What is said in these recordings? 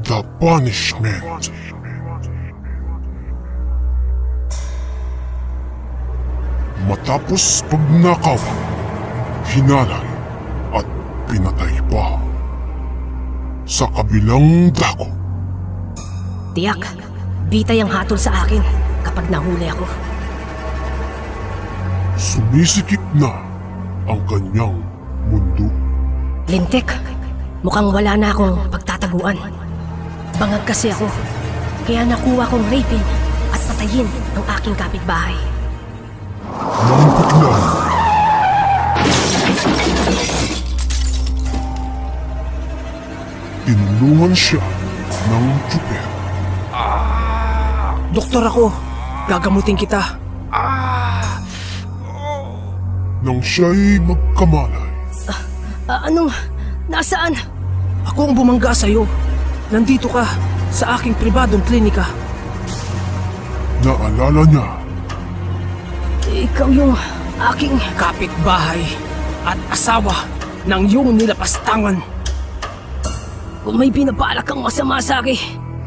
The Punishment. Matapos pagnakaw, hinalay at pinatay pa sa kabilang dako. Tiyak, bitay ang hatol sa akin kapag nahuli ako. Sumisikip na ang kanyang mundo. Lintik, mukhang wala na akong pagtataguan. Bangag kasi ako, kaya nakuha kong rapin at patayin ang aking kapitbahay. Nang biglang tinulungan siya ng tsuper. Doktor ako, gagamutin kita. Nang siya'y magkamalay, Anong, nasaan? Ako ang bumangga sa'yo. Nandito ka, sa aking pribadong klinika. naalala niya Ikaw yung aking... Kapitbahay at asawa ng iyong nilapastangan. Kung may pinabalak kang masama sa akin,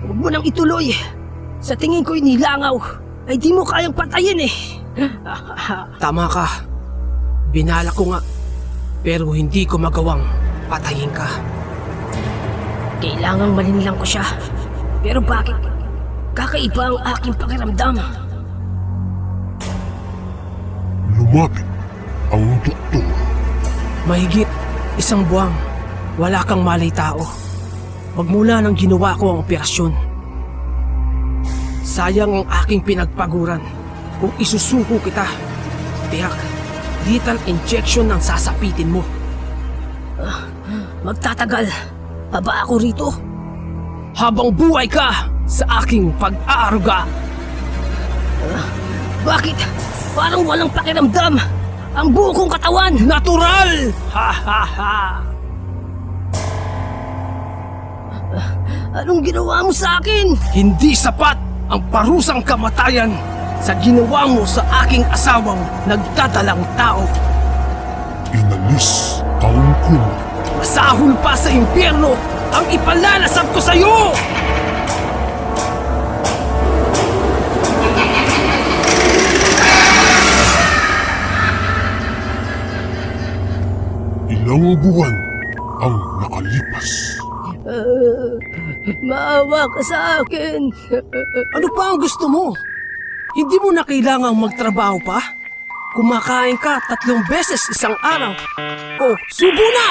huwag mo nang ituloy. Sa tingin ko'y nilangaw, ay di mo kayang patayin eh. Tama ka. Binala ko nga, pero hindi ko magawang patayin ka. Kailangang malinlang ko siya. Pero bakit? Kakaiba ang aking pakiramdam. lumapit ang doktor. Mahigit 1 buwang, wala kang malay tao. Magmula nang ginawa ko ang operasyon. Sayang ang aking pinagpaguran kung isusuko kita. Tiyak, lethal injection ang sasapitin mo. Magtatagal pa ba ako rito? Habang buhay ka sa aking pag-aaruga. Bakit? Parang walang pakiramdam. Ang buo kong katawan. Natural! Ha ha ha! Anong ginawa mo sa akin? Hindi sapat ang parusang kamatayan sa ginawa mo sa aking asawang nagdadalang tao. Inalis ang kulay. Masahol pa sa impyerno ang ipalalasap ko sa'yo! Ilang buwan ang nakalipas. Maawa ka sa akin. Ano pa ang gusto mo? Hindi mo na kailangang magtrabaho pa? Kumakain ka 3 beses isang araw. O, subo na!